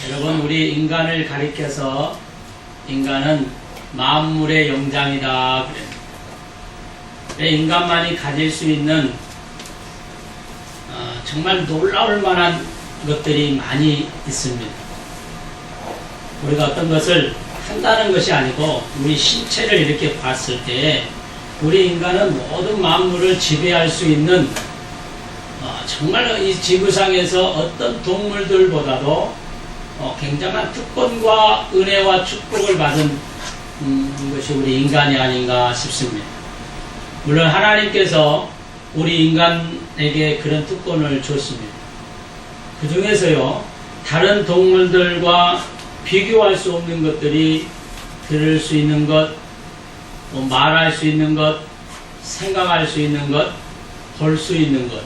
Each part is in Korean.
여러분, 우리 인간을 가리켜서 인간은 만물의 영장이다 그래요. 인간만이 가질 수 있는 정말 놀라울 만한 것들이 많이 있습니다. 우리가 어떤 것을 한다는 것이 아니고 우리 신체를 이렇게 봤을 때 우리 인간은 모든 만물을 지배할 수 있는 정말 이 지구상에서 어떤 동물들보다도 굉장한 특권과 은혜와 축복을 받은 것이 우리 인간이 아닌가 싶습니다. 물론 하나님께서 우리 인간에게 그런 특권을 줬습니다. 그 중에서요, 다른 동물들과 비교할 수 없는 것들이 들을 수 있는 것, 말할 수 있는 것, 생각할 수 있는 것, 볼 수 있는 것,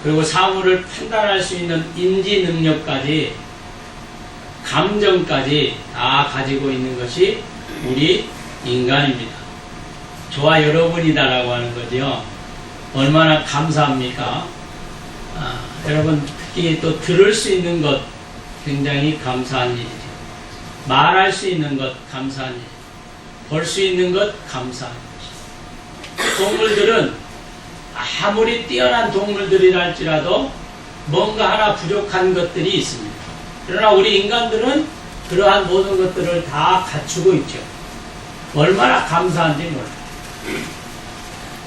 그리고 사물을 판단할 수 있는 인지 능력까지, 감정까지 다 가지고 있는 것이 우리 인간입니다. 저와 여러분이다라고 하는 거죠. 얼마나 감사합니까? 여러분, 특히 또 들을 수 있는 것 굉장히 감사한 일이죠. 말할 수 있는 것 감사한 일이죠. 볼 수 있는 것 감사한 일이죠. 동물들은 아무리 뛰어난 동물들이라 할지라도 뭔가 하나 부족한 것들이 있습니다. 그러나 우리 인간들은 그러한 모든 것들을 다 갖추고 있죠. 얼마나 감사한지 몰라요.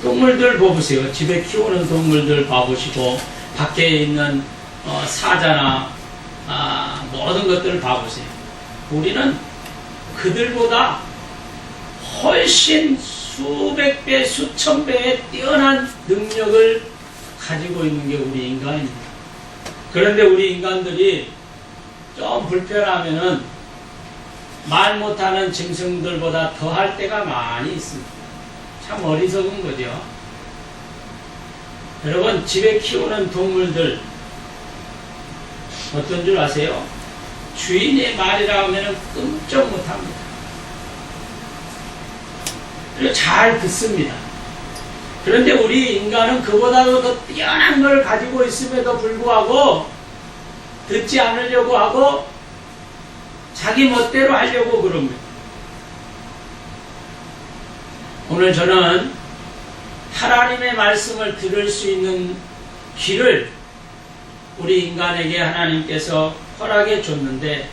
동물들 보세요. 집에 키우는 동물들 봐보시고 밖에 있는 사자나 모든 것들을 봐보세요. 우리는 그들보다 훨씬 수백 배, 수천 배의 뛰어난 능력을 가지고 있는 게 우리 인간입니다. 그런데 우리 인간들이 좀 불편하면은 말 못하는 짐승들보다 더 할 때가 많이 있습니다. 참 어리석은 거죠. 여러분, 집에 키우는 동물들 어떤 줄 아세요? 주인의 말이라 하면 끔찍 못합니다. 그리고 잘 듣습니다. 그런데 우리 인간은 그보다도 더 뛰어난 걸 가지고 있음에도 불구하고 듣지 않으려고 하고 자기 멋대로 하려고 그럽니다. 오늘 저는 하나님의 말씀을 들을 수 있는 귀를 우리 인간에게 하나님께서 허락해 줬는데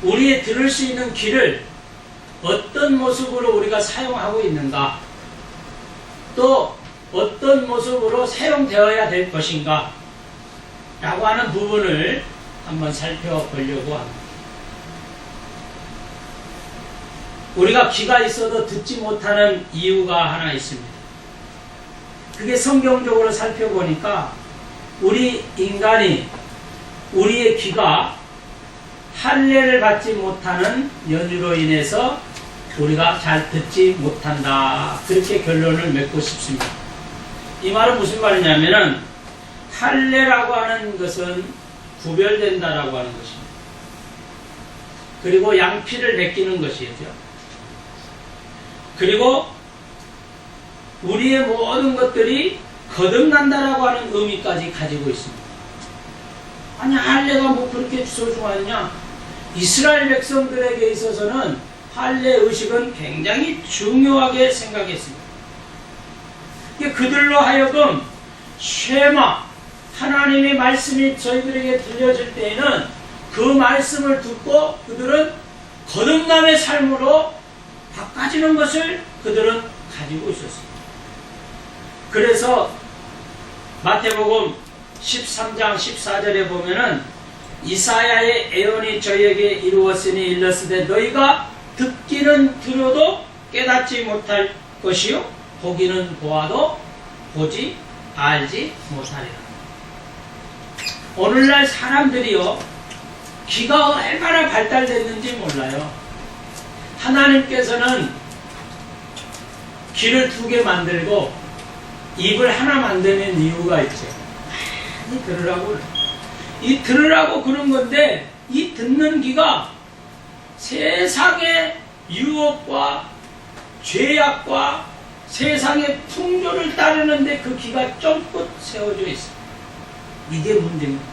우리의 들을 수 있는 귀를 어떤 모습으로 우리가 사용하고 있는가, 또 어떤 모습으로 사용되어야 될 것인가 라고 하는 부분을 한번 살펴보려고 합니다. 우리가 귀가 있어도 듣지 못하는 이유가 하나 있습니다. 그게 성경적으로 살펴보니까 우리 인간이 우리의 귀가 할례를 받지 못하는 연유로 인해서 우리가 잘 듣지 못한다. 그렇게 결론을 맺고 싶습니다. 이 말은 무슨 말이냐면은 할례라고 하는 것은 구별된다라고 하는 것입니다. 그리고 양피를 벗기는 것이죠. 그리고 우리의 모든 것들이 거듭난다라고 하는 의미까지 가지고 있습니다. 아니, 할례가 뭐 그렇게 소중하냐? 이스라엘 백성들에게 있어서는 할례 의식은 굉장히 중요하게 생각했습니다. 그들로 하여금 쉐마, 하나님의 말씀이 저희들에게 들려질 때에는 그 말씀을 듣고 그들은 거듭남의 삶으로 바꿔지는 것을 그들은 가지고 있었습니다. 그래서 마태복음 13장 14절에 보면은 이사야의 예언이 저희에게 이루었으니 일렀으되 너희가 듣기는 들어도 깨닫지 못할 것이요 보기는 보아도 보지 알지 못하리라. 오늘날 사람들이요 귀가 얼마나 발달됐는지 몰라요. 하나님께서는 귀를 2개 만들고 입을 하나 만드는 이유가 있죠. 많이 들으라고. 이 들으라고 그런 건데 이 듣는 귀가 세상의 유혹과 죄악과 세상의 풍조를 따르는데 그 귀가 쫑긋 세워져 있어요. 이게 문제입니다.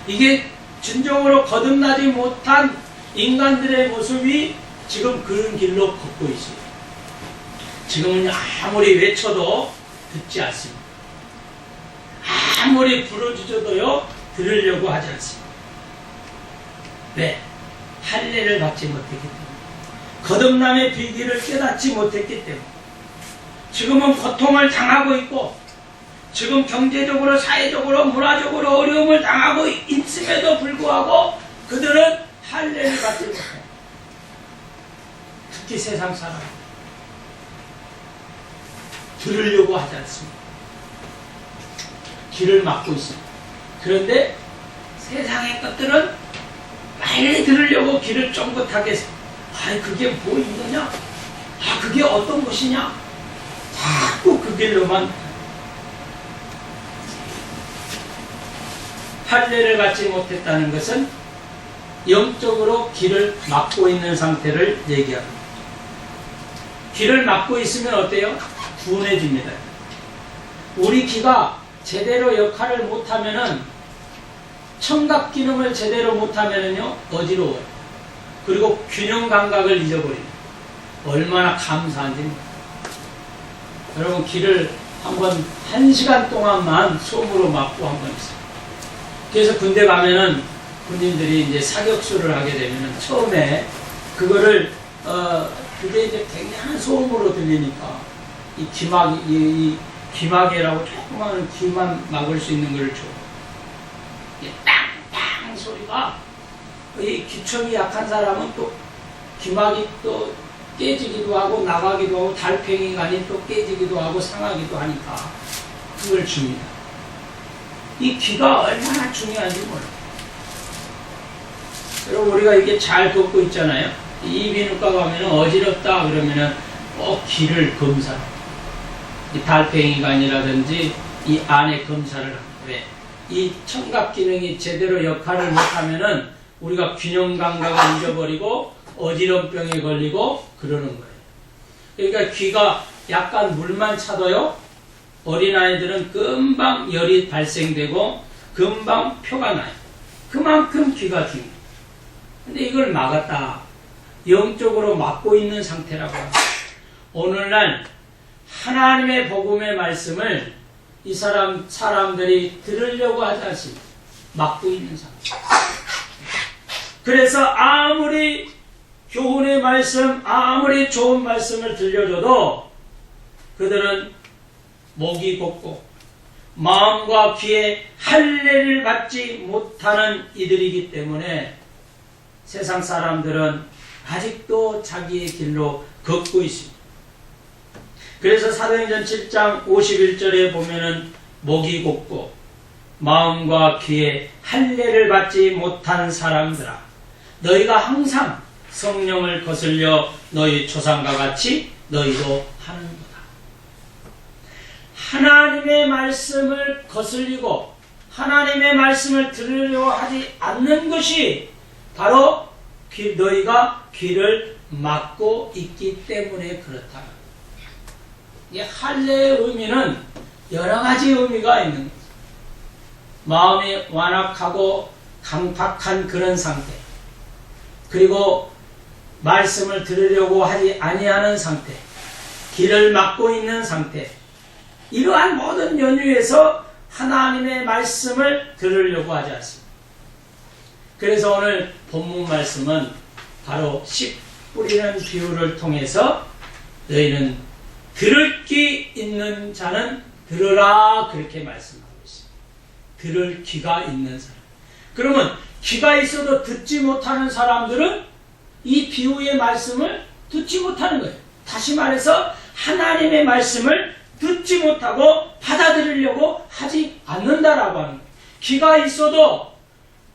이게 진정으로 거듭나지 못한 인간들의 모습이 지금 그런 길로 걷고 있어요. 지금은 아무리 외쳐도 듣지 않습니다. 아무리 부르짖어도요 들으려고 하지 않습니다. 왜? 할례를 받지 못했기 때문에, 거듭남의 비밀을 깨닫지 못했기 때문에, 지금은 고통을 당하고 있고, 지금 경제적으로, 사회적으로, 문화적으로 어려움을 당하고 있음에도 불구하고 그들은 할례를 받지 못해요. 특히 세상 사람 들으려고 하지 않습니다. 귀를 막고 있습니다. 그런데 세상의 것들은 빨리 들으려고 귀를 쫑긋하게 해서, 그게 뭐 있느냐? 그게 어떤 것이냐? 자꾸 그 길로만. 할례를 받지 못했다는 것은 영적으로 귀를 막고 있는 상태를 얘기합니다. 귀를 막고 있으면 어때요? 둔해집니다. 우리 귀가 제대로 역할을 못하면은, 청각 기능을 제대로 못하면은요 어지러워요. 그리고 균형 감각을 잊어버립니다. 얼마나 감사한지 모릅니다. 여러분, 귀를 한번 1시간 동안만 솜으로 막고 한번 있어요. 그래서 군대 가면은 군인들이 이제 사격수를 하게 되면은 처음에 그거를 그게 이제 굉장한 소음으로 들리니까 이 귀마개라고 조그마한 귀만 막을 수 있는 걸 줘. 땅땅 소리가, 이 귀청이 약한 사람은 또 귀막이 또 깨지기도 하고 나가기도 하고 달팽이관이 또 깨지기도 하고 상하기도 하니까 그걸 줍니다. 이 귀가 얼마나 중요한지 몰라요. 여러분, 우리가 이게 잘 걷고 있잖아요. 이비인후과 가면은 어지럽다 그러면은 귀를 검사해요. 이 달팽이관이라든지 이 안에 검사를 합니다. 왜? 이 청각 기능이 제대로 역할을 못하면은 우리가 균형 감각을 잊어버리고 어지럼병에 걸리고 그러는 거예요. 그러니까 귀가 약간 물만 차도요, 어린아이들은 금방 열이 발생되고 금방 표가 나요. 그만큼 귀가 중요해요. 근데 이걸 막았다, 영적으로 막고 있는 상태라고 합니다. 오늘날 하나님의 복음의 말씀을 이 사람들이 들으려고 하지 않습니다. 막고 있는 상태. 그래서 아무리 교훈의 말씀, 아무리 좋은 말씀을 들려줘도 그들은 목이 곧고 마음과 귀에 할례를 받지 못하는 이들이기 때문에 세상 사람들은 아직도 자기의 길로 걷고 있습니다. 그래서 사도행전 7장 51절에 보면은 목이 곧고 마음과 귀에 할례를 받지 못한 사람들아, 너희가 항상 성령을 거슬려 너희 조상과 같이 너희도 하는도다. 하나님의 말씀을 거슬리고 하나님의 말씀을 들으려고 하지 않는 것이 바로 너희가 귀를 막고 있기 때문에 그렇다. 이 할례의 의미는 여러 가지 의미가 있는 거죠. 마음이 완악하고 강팍한 그런 상태, 그리고 말씀을 들으려고 하지 아니하는 상태, 귀를 막고 있는 상태, 이러한 모든 연유에서 하나님의 말씀을 들으려고 하지 않습니다. 그래서 오늘 본문 말씀은 바로 씨 뿌리는 비유를 통해서 너희는 들을 귀 있는 자는 들으라, 그렇게 말씀하고 있습니다. 들을 귀가 있는 사람. 그러면 귀가 있어도 듣지 못하는 사람들은 이 비유의 말씀을 듣지 못하는 거예요. 다시 말해서 하나님의 말씀을 듣지 못하고 받아들이려고 하지 않는다라고 하는 거예요. 귀가 있어도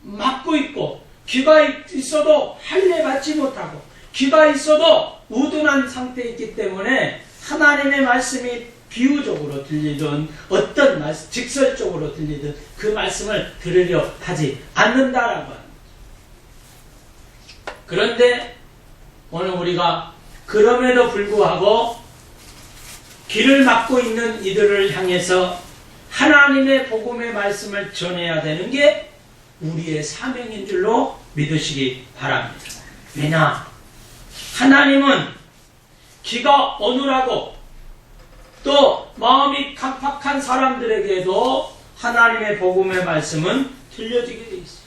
막고 있고, 귀가 있어도 할례 받지 못하고, 귀가 있어도 우둔한 상태에 있기 때문에 하나님의 말씀이 비유적으로 들리든 어떤 말씀, 직설적으로 들리든 그 말씀을 들으려 하지 않는다라고 하는 거죠. 그런데 오늘 우리가 그럼에도 불구하고 귀를 막고 있는 이들을 향해서 하나님의 복음의 말씀을 전해야 되는 게 우리의 사명인 줄로 믿으시기 바랍니다. 왜냐? 하나님은 귀가 어눌하고 또 마음이 강팍한 사람들에게도 하나님의 복음의 말씀은 들려지게 되어 있어요.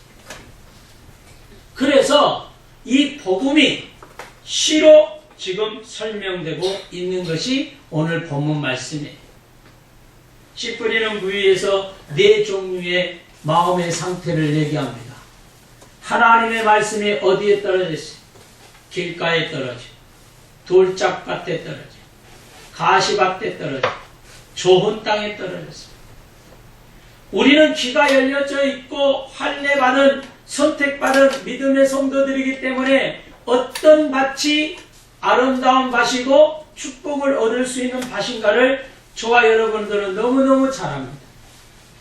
그래서 이 복음이 시로 지금 설명되고 있는 것이 오늘 본문 말씀이에요. 씨 뿌리는 부위에서 네 종류의 마음의 상태를 얘기합니다. 하나님의 말씀이 어디에 떨어져 있어요? 길가에 떨어져, 돌짝밭에 떨어져, 가시밭에 떨어져, 좋은 땅에 떨어졌습니다. 우리는 귀가 열려져 있고 할례받은 선택받은 믿음의 성도들이기 때문에 어떤 밭이 아름다운 밭이고 축복을 얻을 수 있는 밭인가를 저와 여러분들은 너무너무 잘 압니다.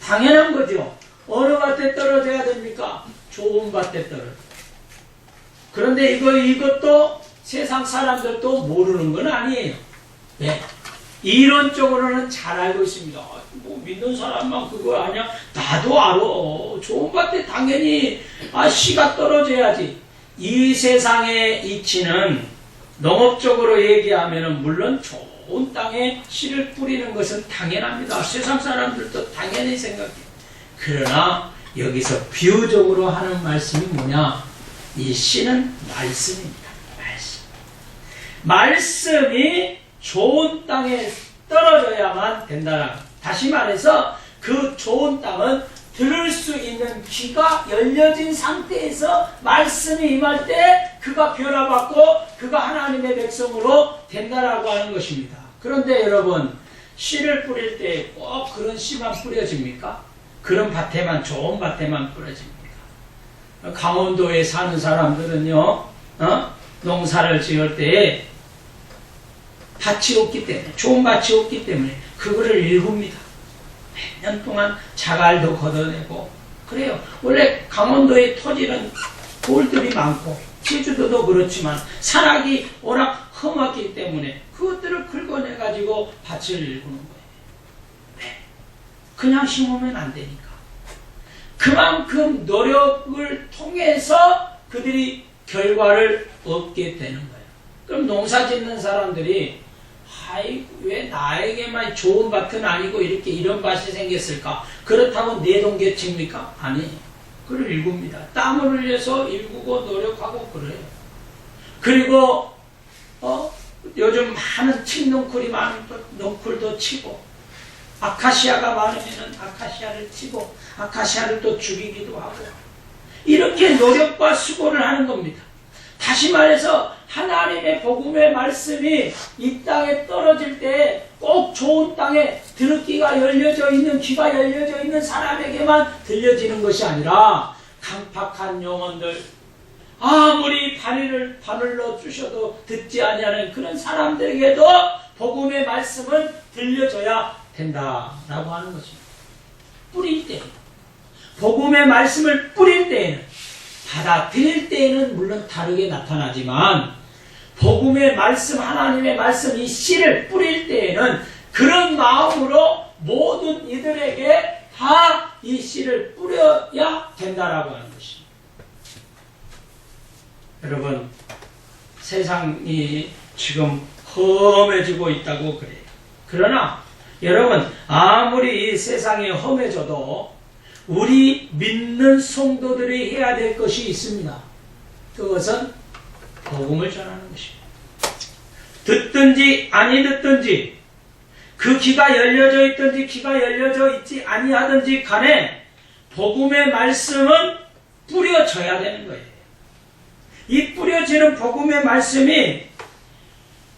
당연한 거죠. 어느 밭에 떨어져야 됩니까? 좋은 밭에 떨어져. 그런데 이것도 세상 사람들도 모르는 건 아니에요. 네. 이론적으로는 잘 알고 있습니다. 뭐 믿는 사람만 그거 아니야? 나도 알아. 좋은 밭에 당연히 씨가 떨어져야지. 이 세상의 이치는 농업적으로 얘기하면 물론 좋은 땅에 씨를 뿌리는 것은 당연합니다. 세상 사람들도 당연히 생각해요. 그러나 여기서 비유적으로 하는 말씀이 뭐냐? 이 씨는 말씀입니다. 말씀이 좋은 땅에 떨어져야만 된다. 다시 말해서 그 좋은 땅은 들을 수 있는 귀가 열려진 상태에서 말씀이 임할 때 그가 변화받고 그가 하나님의 백성으로 된다라고 하는 것입니다. 그런데 여러분, 씨를 뿌릴 때 꼭 그런 씨만 뿌려집니까? 그런 밭에만, 좋은 밭에만 뿌려집니까? 강원도에 사는 사람들은요, 농사를 지을 때 밭이 없기 때문에, 좋은 밭이 없기 때문에 그거를 일굽니다. 몇 년 동안 자갈도 걷어내고 그래요. 원래 강원도의 토지는 돌들이 많고 제주도도 그렇지만 산악이 워낙 험하기 때문에 그것들을 긁어내가지고 밭을 일구는 거예요. 네. 그냥 심으면 안 되니까. 그만큼 노력을 통해서 그들이 결과를 얻게 되는 거예요. 그럼 농사 짓는 사람들이 아이고, 왜 나에게만 좋은 밭은 아니고 이렇게 이런 밭이 생겼을까? 그렇다고 내동개칩니까? 아니에요. 그걸 일굽니다. 땀을 흘려서 일구고 노력하고 그래요. 그리고 요즘 많은 칡넝쿨이 많은 넝쿨도 치고 아카시아가 많으면 아카시아를 치고 아카시아를 또 죽이기도 하고 이렇게 노력과 수고를 하는 겁니다. 다시 말해서 하나님의 복음의 말씀이 이 땅에 떨어질 때 꼭 좋은 땅에 들기가 열려져 있는, 귀가 열려져 있는 사람에게만 들려지는 것이 아니라 강팍한 영혼들, 아무리 바늘로 주셔도 듣지 아니하는 그런 사람들에게도 복음의 말씀은 들려줘야 된다라고 하는 것입니다. 뿌릴 때, 복음의 말씀을 뿌릴 때에는, 받아들일 때에는 물론 다르게 나타나지만 복음의 말씀, 하나님의 말씀, 이 씨를 뿌릴 때에는 그런 마음으로 모든 이들에게 다 이 씨를 뿌려야 된다라고 하는 것입니다. 여러분, 세상이 지금 험해지고 있다고 그래요. 그러나 여러분, 아무리 이 세상이 험해져도 우리 믿는 성도들이 해야 될 것이 있습니다. 그것은 복음을 전하는 것입니다. 듣든지 아니 듣든지, 그 귀가 열려져 있든지 귀가 열려져 있지 아니하든지 간에 복음의 말씀은 뿌려져야 되는 거예요. 이 뿌려지는 복음의 말씀이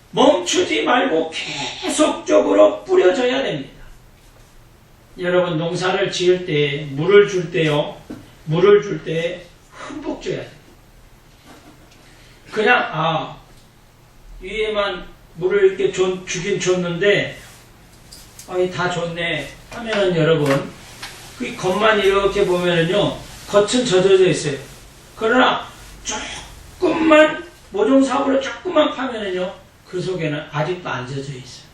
멈추지 말고 계속적으로 뿌려져야 됩니다. 여러분, 농사를 지을 때 물을 줄 때요, 물을 줄 때 흠뻑 줘야 돼요. 그냥 위에만 물을 이렇게 주긴 줬는데 다 줬네 하면은 여러분, 그 겉만 이렇게 보면은요 겉은 젖어져 있어요. 그러나 조금만 모종삽으로 조금만 파면은요 그 속에는 아직도 안 젖어 있어요.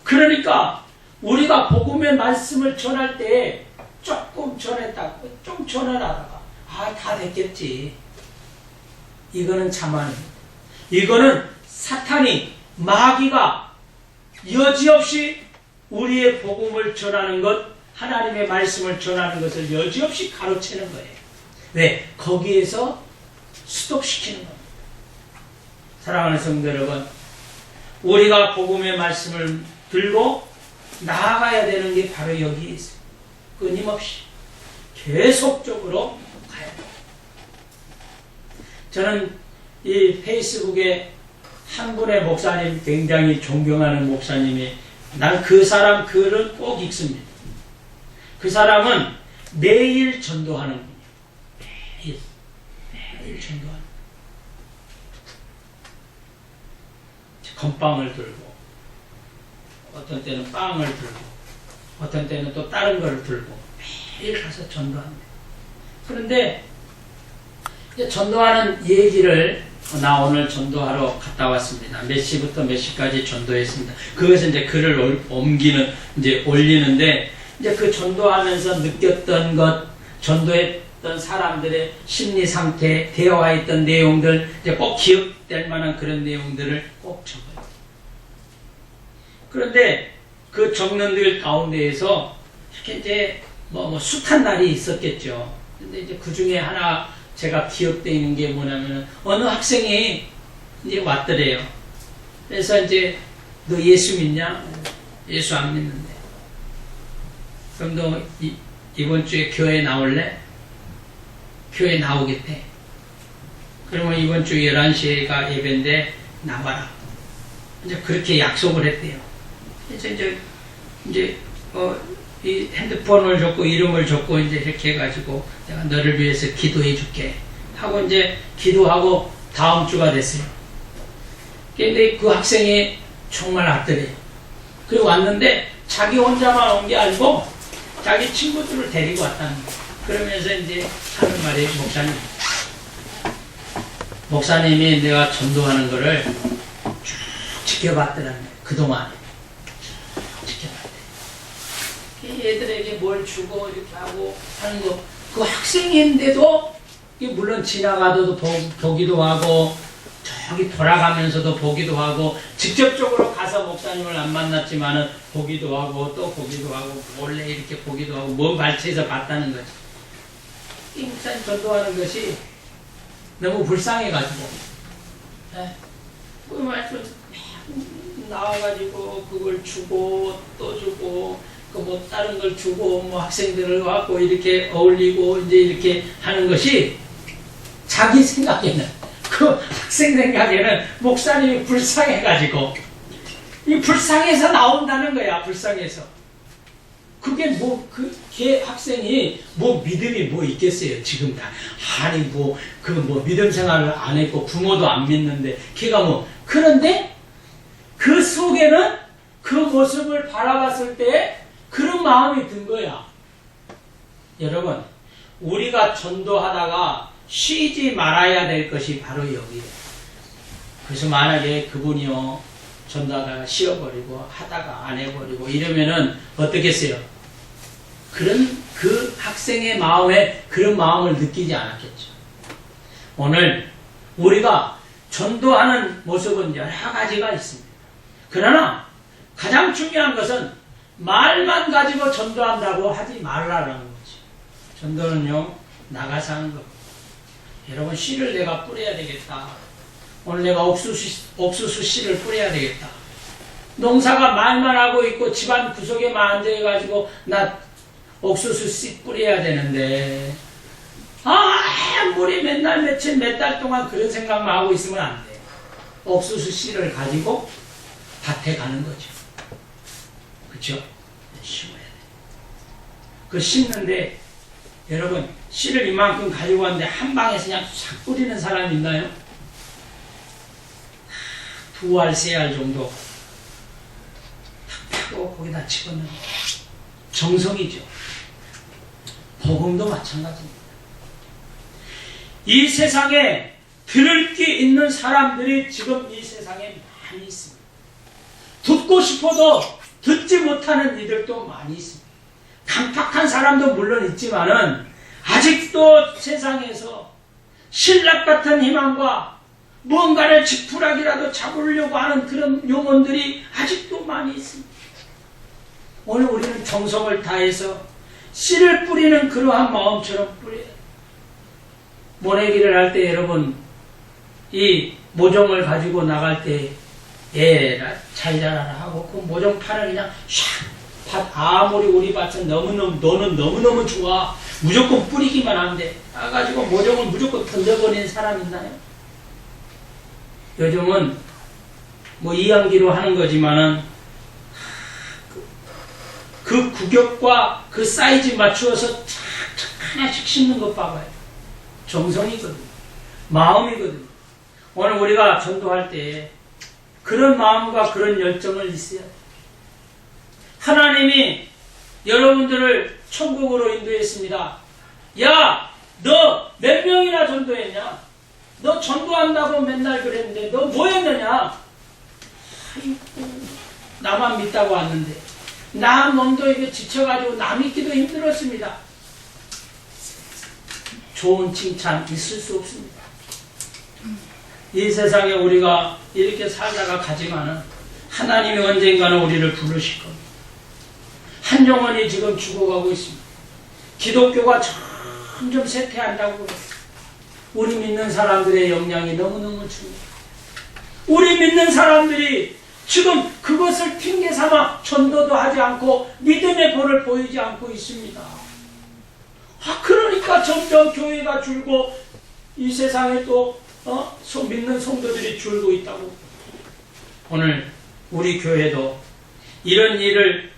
그러니까 우리가 복음의 말씀을 전할 때 조금 전했다고 좀 전하다가 다 됐겠지. 이거는 자만입니다. 이거는 사탄이 마귀가 여지없이 우리의 복음을 전하는 것, 하나님의 말씀을 전하는 것을 여지없이 가로채는 거예요. 왜? 거기에서 수독시키는 겁니다. 사랑하는 성도 여러분, 우리가 복음의 말씀을 들고 나아가야 되는 게 바로 여기에 있어요. 끊임없이 계속적으로 가야 돼요. 저는 이 페이스북에 한 분의 목사님, 굉장히 존경하는 목사님이, 난 그 사람 글을 꼭 읽습니다. 그 사람은 매일 전도하는 분이에요. 매일 전도하는. 건빵을 들고, 어떤 때는 빵을 들고, 어떤 때는 또 다른 걸 들고, 매일 가서 전도합니다. 그런데 전도하는 얘기를, 나 오늘 전도하러 갔다 왔습니다. 몇 시부터 몇 시까지 전도했습니다. 그것은 이제 글을 올리는데, 이제 그 전도하면서 느꼈던 것, 전도했던 사람들의 심리 상태, 대화했던 내용들, 이제 꼭 기억될 만한 그런 내용들을 꼭 적어요. 그런데 그 적는 들 가운데에서 이렇게 이제 숱한 날이 있었겠죠. 근데 이제 그 중에 하나 제가 기억되는 게 뭐냐면, 어느 학생이 이제 왔더래요. 그래서 이제, 너 예수 믿냐? 예수 안 믿는데. 그럼 너 이번 주에 교회 나올래? 교회 나오겠대. 그러면 이번 주 11시가 예배인데 나와라. 이제 그렇게 약속을 했대요. 그래서 이제 이 핸드폰을 줬고 이름을 줬고 이제 이렇게 해가지고 내가 너를 위해서 기도해 줄게 하고 이제 기도하고 다음 주가 됐어요. 근데 그 학생이 정말 왔더래요. 그리고 왔는데 자기 혼자만 온 게 아니고 자기 친구들을 데리고 왔다는 거예요. 그러면서 이제 하는 말이, 목사님이 내가 전도하는 거를 쭉 지켜봤더라는 거예요. 그동안 지켜봤대. 얘들에게 뭘 주고 이렇게 하고 하는 거, 그 학생인데도 물론 지나가도 보기도 하고 저기 돌아가면서도 보기도 하고, 직접적으로 가서 목사님을 안 만났지만은 보기도 하고 또 보기도 하고 몰래 이렇게 보기도 하고 먼 발치에서 봤다는 거지. 이 목사님 전도하는 것이 너무 불쌍해가지고, 그 말씀 나와가지고 그걸 주고 또 주고, 그 다른 걸 주고 학생들을 갖고 이렇게 어울리고 이제 이렇게 하는 것이 자기 생각에는, 그 학생 생각에는 목사님이 불쌍해가지고, 이 불쌍해서 나온다는 거야. 불쌍해서. 그게 걔 학생이 믿음이 있겠어요. 지금 다. 아니 믿음 생활을 안 했고 부모도 안 믿는데 걔가 그런데 그 속에는 그 모습을 바라봤을 때 그런 마음이 든 거야. 여러분, 우리가 전도하다가 쉬지 말아야 될 것이 바로 여기에요. 그래서 만약에 그분이요, 전도하다가 쉬어버리고 하다가 안 해버리고 이러면은 어떻겠어요? 그 학생의 마음에 그런 마음을 느끼지 않았겠죠. 오늘 우리가 전도하는 모습은 여러 가지가 있습니다. 그러나 가장 중요한 것은 말만 가지고 전도한다고 하지 말라는 거지. 전도는요, 나가서 하는 거. 여러분, 씨를 내가 뿌려야 되겠다. 오늘 내가 옥수수 씨를 뿌려야 되겠다. 농사가 말만 하고 있고 집안 구석에만 앉아가지고 나 옥수수 씨 뿌려야 되는데, 우리 맨날 며칠 몇 달 동안 그런 생각만 하고 있으면 안 돼. 옥수수 씨를 가지고 밭에 가는 거죠. 그렇죠? 심어야 돼. 그 심는데, 여러분, 씨를 이만큼 가지고 왔는데 한 방에서 그냥 싹 뿌리는 사람 있나요? 2알, 3알 정도 탁 타고 거기다 집어넣는 정성이죠. 복음도 마찬가지입니다. 이 세상에 들을 게 있는 사람들이 지금 이 세상에 많이 있습니다. 듣고 싶어도 듣지 못하는 이들도 많이 있습니다. 강팍한 사람도 물론 있지만은 아직도 세상에서 신락 같은 희망과 무언가를 지푸라기라도 잡으려고 하는 그런 영혼들이 아직도 많이 있습니다. 오늘 우리는 정성을 다해서 씨를 뿌리는 그러한 마음처럼 뿌려야 돼요. 모내기를 할 때 여러분, 이 모종을 가지고 나갈 때 잘 자라라 하고 그 모종판을 그냥 샥 아무리 우리 밭은 너는 너무너무 좋아 무조건 뿌리기만 하면 돼. 가지고 모종을 무조건 던져버리는 사람 있나요? 요즘은 뭐 이양기로 하는 거지만은 그 구격과 그 사이즈 맞추어서 착착 하나씩 심는 것 봐봐요. 정성이거든요. 마음이거든요. 오늘 우리가 전도할 때 그런 마음과 그런 열정을 있어야 돼요. 하나님이 여러분들을 천국으로 인도했습니다. 야, 너 몇 명이나 전도했냐? 너 전도한다고 맨날 그랬는데 너 뭐 했느냐? 아이고, 나만 믿다고 왔는데 나 몸도 이게 지쳐가지고 남 믿기도 힘들었습니다. 좋은 칭찬 있을 수 없습니다. 이 세상에 우리가 이렇게 살다가 가지만은 하나님이 언젠가는 우리를 부르실 겁니다. 한 영혼이 지금 죽어가고 있습니다. 기독교가 점점 쇠퇴한다고 그래요. 우리 믿는 사람들의 역량이 너무너무 중요해요. 우리 믿는 사람들이 지금 그것을 핑계 삼아 전도도 하지 않고 믿음의 본을 보이지 않고 있습니다. 그러니까 점점 교회가 줄고 이 세상에 또 믿는 성도들이 줄고 있다고. 오늘 우리 교회도 이런 일을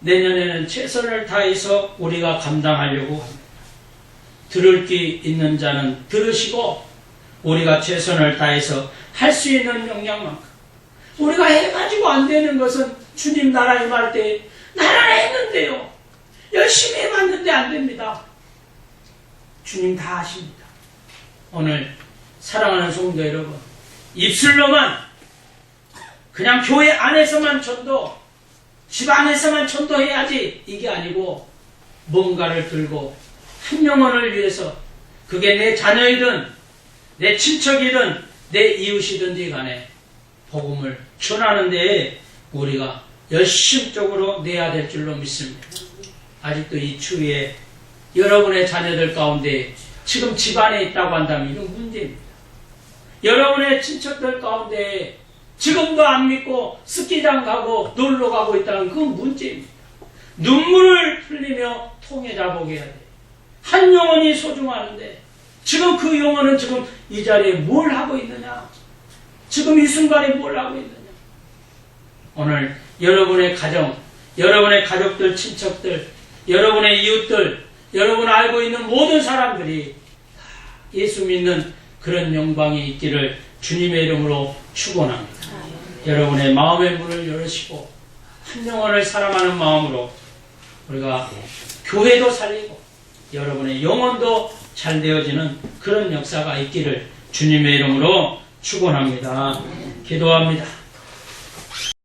내년에는 최선을 다해서 우리가 감당하려고 합니다. 들을 귀 있는 자는 들으시고 우리가 최선을 다해서 할 수 있는 역량만큼 우리가 해가지고 안 되는 것은 주님 나라 임할 때 나라를 했는데요. 열심히 해봤는데 안 됩니다. 주님 다 하십니다. 오늘 사랑하는 성도 여러분, 입술로만 그냥 교회 안에서만 전도, 집 안에서만 전도해야지 이게 아니고 뭔가를 들고 한 영혼을 위해서 그게 내 자녀이든 내 친척이든 내 이웃이든지 간에 복음을 전하는 데에 우리가 열심적으로 내야 될 줄로 믿습니다. 아직도 이 추위에 여러분의 자녀들 가운데 지금 집안에 있다고 한다면 이건 문제입니다. 여러분의 친척들 가운데 지금도 안 믿고 스키장 가고 놀러 가고 있다는 그건 문제입니다. 눈물을 흘리며 통해자 보게 해야 돼요. 한 영혼이 소중하는데 지금 그 영혼은 지금 이 자리에 뭘 하고 있느냐? 지금 이 순간에 뭘 하고 있느냐? 오늘 여러분의 가정, 여러분의 가족들, 친척들, 여러분의 이웃들, 여러분 알고 있는 모든 사람들이 예수 믿는 그런 영광이 있기를 주님의 이름으로 축원합니다. 여러분의 마음의 문을 열으시고 한 영혼을 사랑하는 마음으로 우리가 교회도 살리고 여러분의 영혼도 잘 되어지는 그런 역사가 있기를 주님의 이름으로 축원합니다. 기도합니다.